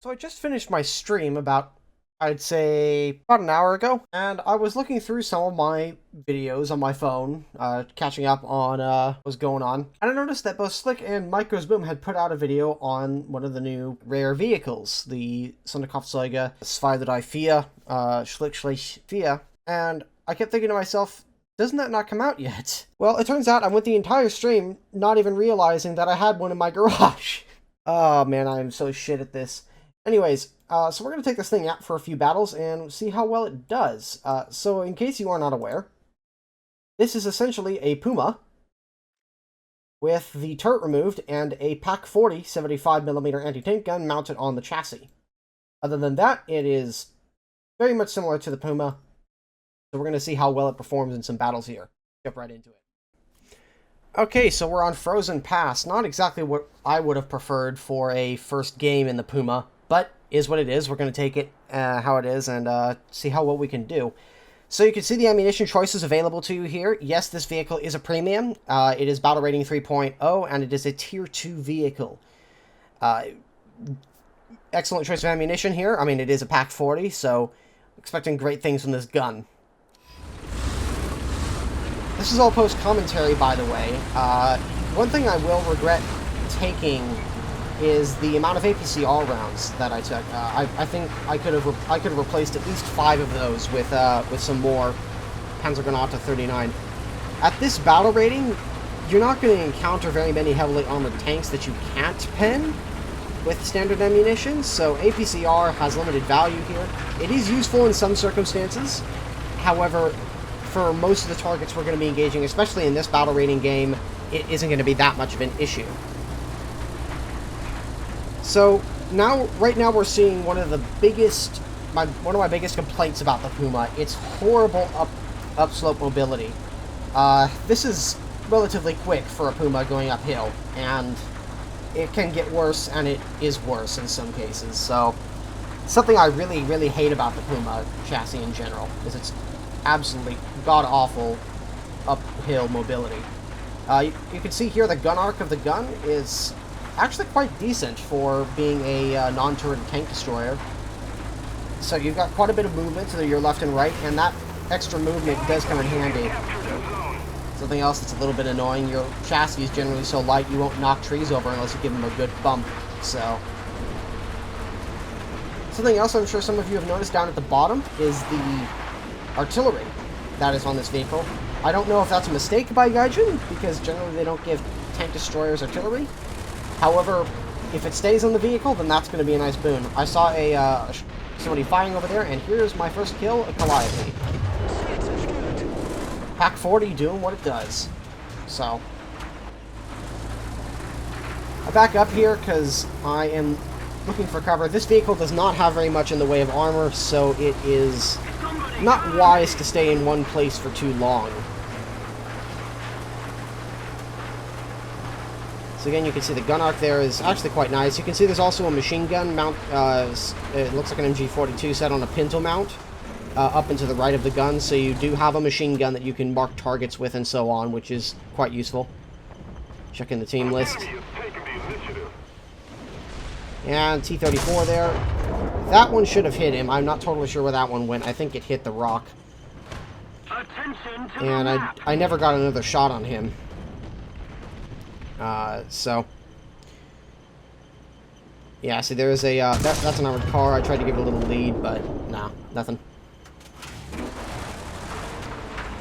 So I just finished my stream I'd say, about an hour ago, and I was looking through some of my videos on my phone, catching up on what's going on, and I noticed that both Slick and Micro's Boom had put out a video on one of the new rare vehicles, the Sdkfz-234, Slick and I kept thinking to myself, doesn't that not come out yet? Well, it turns out I went the entire stream not even realizing that I had one in my garage. Oh man, I am so shit at this. Anyways, so we're going to take this thing out for a few battles and see how well it does. So in case you are not aware, this is essentially a Puma with the turret removed and a PaK 40 75mm anti-tank gun mounted on the chassis. Other than that, it is very much similar to the Puma, so we're going to see how well it performs in some battles here. Jump right into it. Okay, so we're on Frozen Pass. Not exactly what I would have preferred for a first game in the Puma, but is what it is. We're going to take it how it is and see how well we can do. So you can see the ammunition choices available to you here. Yes, this vehicle is a premium. It is battle rating 3.0, and it is a tier 2 vehicle. Excellent choice of ammunition here. I mean, it is a PaK 40, so expecting great things from this gun. This is all post-commentary, by the way. One thing I will regret taking is the amount of APC all-rounds that I took. I think I could have replaced at least 5 of those with some more Panzergranate 39. At this battle rating, you're not going to encounter very many heavily armored tanks that you can't pen with standard ammunition, so APCR has limited value here. It is useful in some circumstances. However, for most of the targets we're going to be engaging, especially in this battle rating game, it isn't going to be that much of an issue. So right now we're seeing one of my biggest complaints about the Puma. It's horrible upslope mobility. This is relatively quick for a Puma going uphill, and it can get worse, and it is worse in some cases. So something I really, really hate about the Puma chassis in general is its absolutely god-awful uphill mobility. You can see here the gun arc of the gun is actually quite decent for being a non-turret tank destroyer. So you've got quite a bit of movement to your left and right, and that extra movement does come in handy. Something else that's a little bit annoying, your chassis is generally so light you won't knock trees over unless you give them a good bump. So something else I'm sure some of you have noticed down at the bottom is the artillery that is on this vehicle. I don't know if that's a mistake by Gaijin, because generally they don't give tank destroyers artillery. However, if it stays on the vehicle, then that's going to be a nice boon. I saw somebody firing over there, and here's my first kill, a Calliope. PaK 40 doing what it does. So I back up here because I am looking for cover. This vehicle does not have very much in the way of armor, so it is not wise to stay in one place for too long. So again, you can see the gun arc there is actually quite nice. You can see there's also a machine gun mount. It looks like an MG42 set on a pintle mount up and to the right of the gun. So you do have a machine gun that you can mark targets with and so on, which is quite useful. Check in the team list. And T-34 there. That one should have hit him. I'm not totally sure where that one went. I think it hit the rock. And I never got another shot on him. So yeah, see there is a that's an armored car. I tried to give it a little lead, but nah, nothing.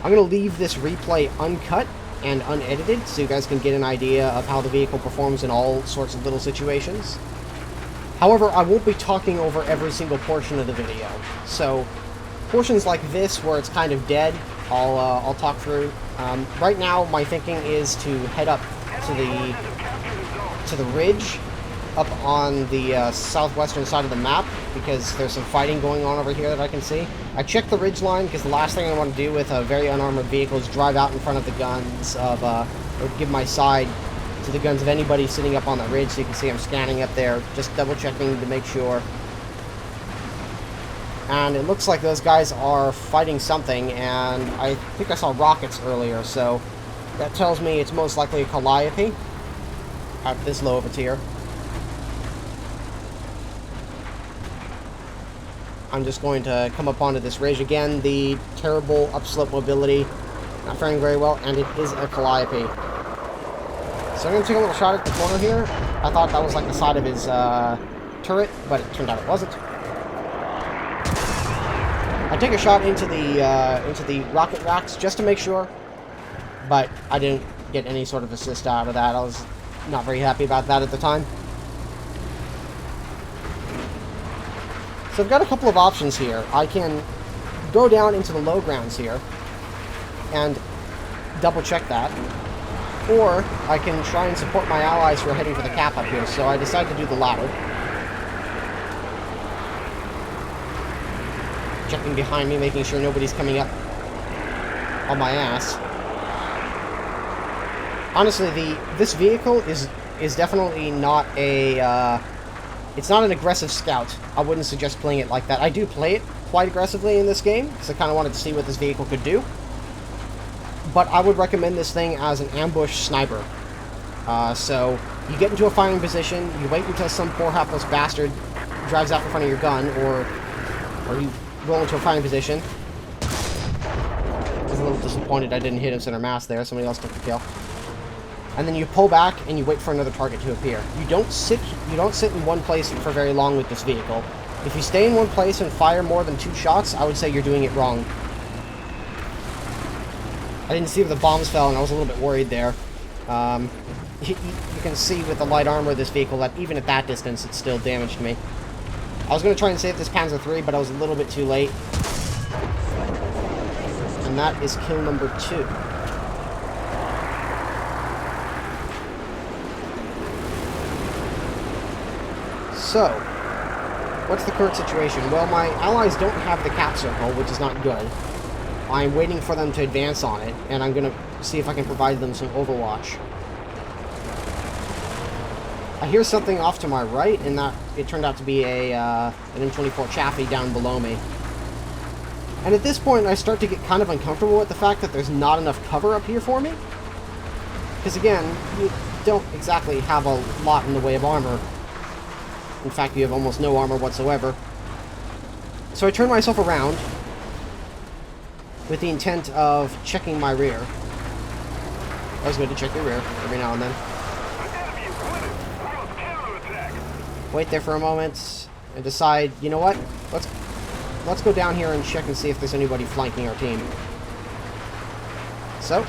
I'm gonna leave this replay uncut and unedited so you guys can get an idea of how the vehicle performs in all sorts of little situations. However, I won't be talking over every single portion of the video. So portions like this where it's kind of dead, I'll talk through. Right now my thinking is to head up to the ridge up on the southwestern side of the map, because there's some fighting going on over here that I can see. I checked the ridge line because the last thing I want to do with a very unarmored vehicle is drive out in front of the guns of or give my side to the guns of anybody sitting up on that ridge. So you can see I'm scanning up there, just double checking to make sure. And it looks like those guys are fighting something, and I think I saw rockets earlier, so that tells me it's most likely a Calliope at this low of a tier. I'm just going to come up onto this ridge again. The terrible upslope mobility, not faring very well, and it is a Calliope. So I'm going to take a little shot at the corner here. I thought that was like the side of his turret, but it turned out it wasn't. I take a shot into the rocket racks just to make sure, but I didn't get any sort of assist out of that. I was not very happy about that at the time. So I've got a couple of options here. I can go down into the low grounds here and double check that, or I can try and support my allies who are heading for the cap up here, so I decided to do the latter. Checking behind me, making sure nobody's coming up on my ass. Honestly, this vehicle is definitely not a it's not an aggressive scout. I wouldn't suggest playing it like that. I do play it quite aggressively in this game because I kind of wanted to see what this vehicle could do. But I would recommend this thing as an ambush sniper. So you get into a firing position, you wait until some poor hapless bastard drives out in front of your gun, or you roll into a firing position. I was a little disappointed I didn't hit him center mass there. Somebody else took the kill. And then you pull back and you wait for another target to appear. You don't sit in one place for very long with this vehicle. If you stay in one place and fire more than 2 shots, I would say you're doing it wrong. I didn't see where the bombs fell, and I was a little bit worried there. You can see with the light armor of this vehicle that even at that distance, it still damaged me. I was going to try and save this Panzer III, but I was a little bit too late. And that is kill number 2. So, what's the current situation? Well, my allies don't have the cap circle, which is not good. I'm waiting for them to advance on it, and I'm going to see if I can provide them some overwatch. I hear something off to my right, and that it turned out to be an M24 Chaffee down below me. And at this point, I start to get kind of uncomfortable with the fact that there's not enough cover up here for me. Because again, you don't exactly have a lot in the way of armor. In fact, you have almost no armor whatsoever. So I turn myself around with the intent of checking my rear. Always good to check your rear every now and then. Wait there for a moment and decide, you know what? Let's go down here and check and see if there's anybody flanking our team. So,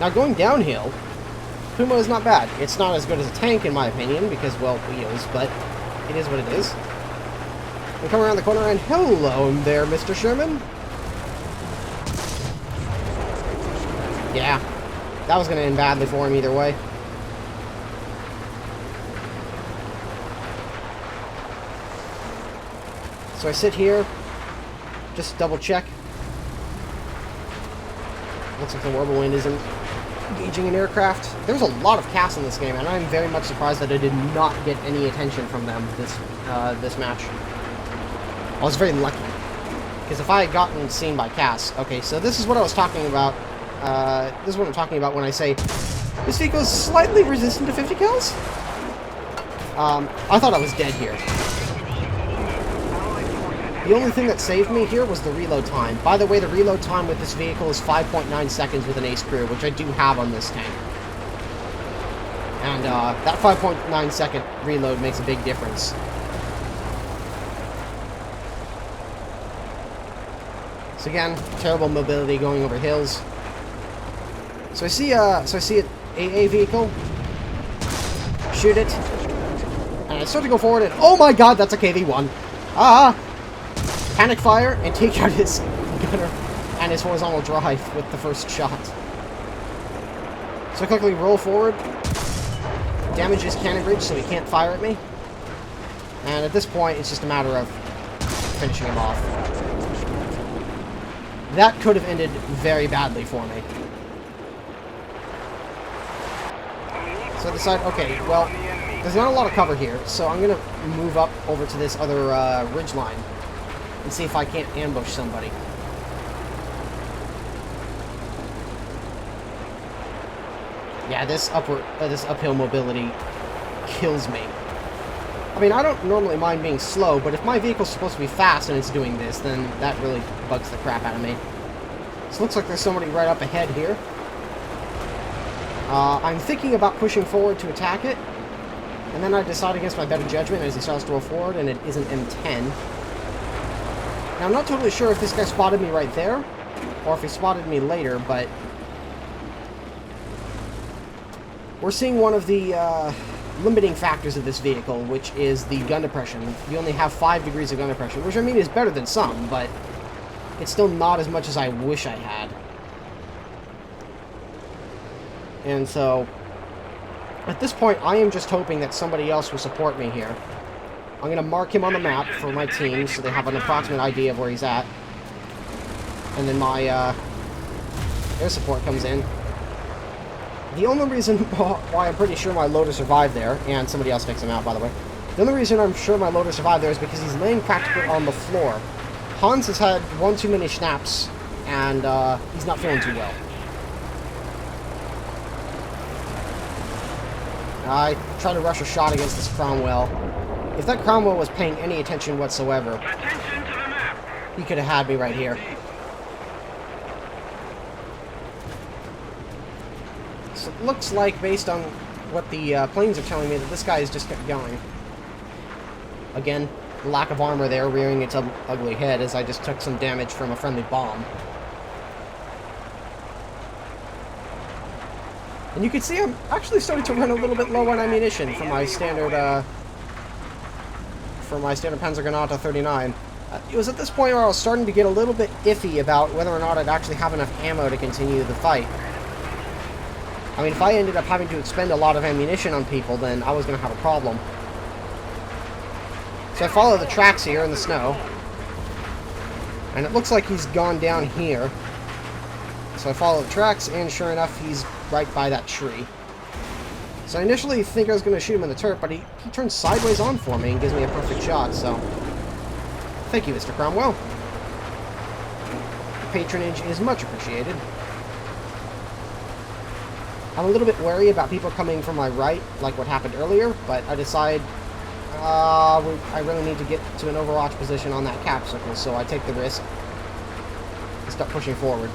now going downhill, Puma is not bad. It's not as good as a tank, in my opinion, because, well, wheels, but it is what it is. We come around the corner, and hello there, Mr. Sherman. Yeah, that was going to end badly for him either way. So I sit here, just double check. Looks like the Whirlwind isn't engaging an aircraft. There's a lot of CAS in this game, and I'm very much surprised that I did not get any attention from them this match. I was very lucky, because if I had gotten seen by CAS, okay, so this is what I was talking about. This is what I'm talking about when I say this vehicle is slightly resistant to 50 kills. I thought I was dead here. The only thing that saved me here was the reload time. By the way, the reload time with this vehicle is 5.9 seconds with an ace crew, which I do have on this tank. And that 5.9 second reload makes a big difference. So again, terrible mobility going over hills. So I see an AA vehicle, shoot it, and I start to go forward, and oh my god, that's a KV-1. Panic fire and take out his gunner and his horizontal drive with the first shot. So I quickly roll forward, damage his cannon bridge so he can't fire at me, and at this point it's just a matter of finishing him off. That could have ended very badly for me. So I decide, okay, well, there's not a lot of cover here, so I'm going to move up over to this other ridge line and see if I can't ambush somebody. Yeah, this uphill mobility kills me. I mean, I don't normally mind being slow, but if my vehicle's supposed to be fast and it's doing this, then that really bugs the crap out of me. So it looks like there's somebody right up ahead here. I'm thinking about pushing forward to attack it, and then I decide against my better judgment as he starts to roll forward, and it is an M10. Now, I'm not totally sure if this guy spotted me right there, or if he spotted me later, but we're seeing one of the limiting factors of this vehicle, which is the gun depression. You only have 5 degrees of gun depression, which I mean is better than some, but it's still not as much as I wish I had. And so, at this point, I am just hoping that somebody else will support me here. I'm going to mark him on the map for my team so they have an approximate idea of where he's at. And then my air support comes in. The only reason why I'm pretty sure my loader survived there, and somebody else takes him out, by the way. The only reason I'm sure my loader survived there is because he's laying practically on the floor. Hans has had one too many schnaps, and he's not feeling too well. I try to rush a shot against this Cromwell. If that Cromwell was paying any attention whatsoever, he could have had me right here. So it looks like, based on what the planes are telling me, that this guy has just kept going. Again, lack of armor there, rearing its ugly head as I just took some damage from a friendly bomb. And you can see I'm actually starting to run a little bit low on ammunition for my standard Panzergranate 39. It was at this point where I was starting to get a little bit iffy about whether or not I'd actually have enough ammo to continue the fight. I mean, if I ended up having to expend a lot of ammunition on people, then I was going to have a problem. So I follow the tracks here in the snow. And it looks like he's gone down here. So I follow the tracks, and sure enough, he's right by that tree. So I initially think I was going to shoot him in the turret, but he turns sideways on for me and gives me a perfect shot, so thank you, Mr. Cromwell. The patronage is much appreciated. I'm a little bit wary about people coming from my right, like what happened earlier, but I decide I really need to get to an overwatch position on that cap circle, so I take the risk and start pushing forward.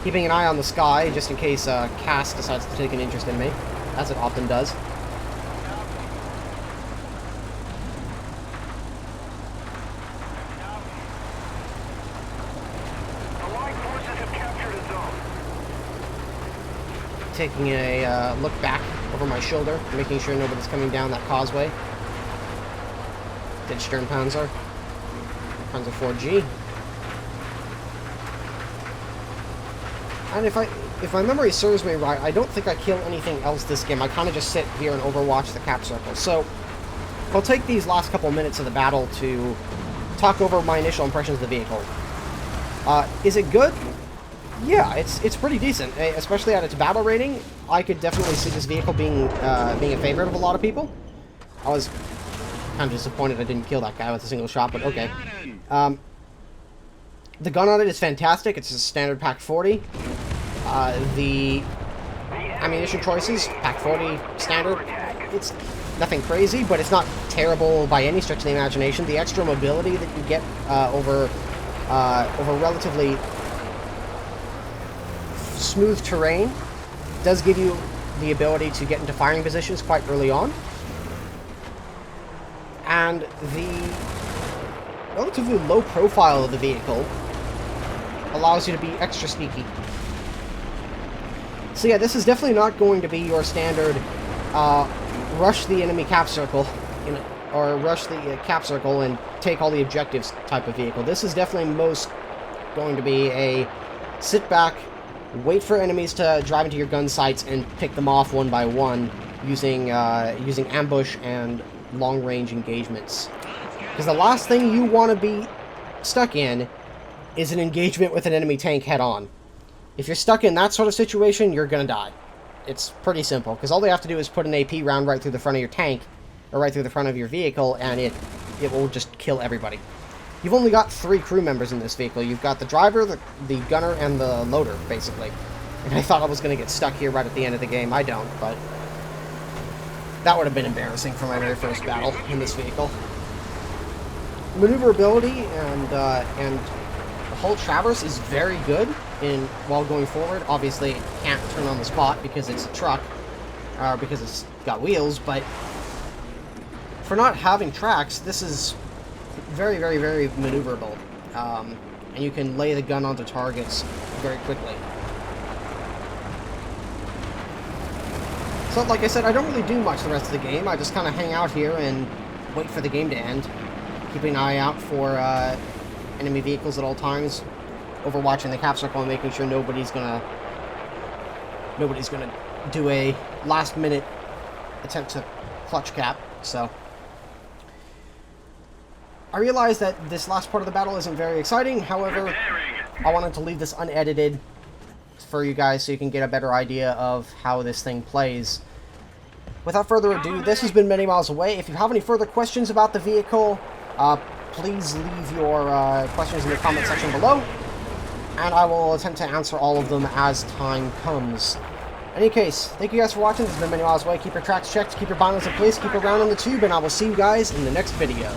Keeping an eye on the sky, just in case Cass decides to take an interest in me, as it often does. Taking a look back over my shoulder, making sure nobody's coming down that causeway. Den Sturmpanzer. Panzer 4G. And if my memory serves me right, I don't think I kill anything else this game. I kind of just sit here and overwatch the cap circle. So I'll take these last couple minutes of the battle to talk over my initial impressions of the vehicle. Is it good? Yeah, it's pretty decent, especially at its battle rating. I could definitely see this vehicle being a favorite of a lot of people. I was kind of disappointed I didn't kill that guy with a single shot, but okay. The gun on it is fantastic. It's a standard Pak 40. The ammunition choices, Pak 40 standard. It's nothing crazy, but it's not terrible by any stretch of the imagination. The extra mobility that you get over relatively smooth terrain does give you the ability to get into firing positions quite early on. And the relatively low profile of the vehicle allows you to be extra sneaky. So yeah, this is definitely not going to be your standard rush the enemy cap circle, or rush the cap circle and take all the objectives type of vehicle. This is definitely most going to be a sit back, wait for enemies to drive into your gun sights and pick them off one by one using ambush and long-range engagements. Because the last thing you want to be stuck in is an engagement with an enemy tank head-on. If you're stuck in that sort of situation, you're gonna die. It's pretty simple, because all they have to do is put an AP round right through the front of your tank, or right through the front of your vehicle, and it will just kill everybody. You've only got 3 crew members in this vehicle. You've got the driver, the gunner, and the loader, basically. And I thought I was gonna get stuck here right at the end of the game. I don't, but That would have been embarrassing for my very first battle in this vehicle. Maneuverability and the whole traverse is very good while going forward. Obviously, it can't turn on the spot because it's a truck, or because it's got wheels, but for not having tracks, this is very, very, very maneuverable. And you can lay the gun onto targets very quickly. So, like I said, I don't really do much the rest of the game. I just kind of hang out here and wait for the game to end, keeping an eye out for enemy vehicles at all times, overwatching the cap circle and making sure nobody's gonna do a last-minute attempt to clutch cap. So I realize that this last part of the battle isn't very exciting. However, I wanted to leave this unedited for you guys so you can get a better idea of how this thing plays. Without further ado, this has been Many Miles Away. If you have any further questions about the vehicle, please leave your questions in the comment section below, and I will attempt to answer all of them as time comes. In any case, thank you guys for watching. This has been Many Miles Away. Keep your tracks checked, keep your bindings in place, keep around in the tube, and I will see you guys in the next video.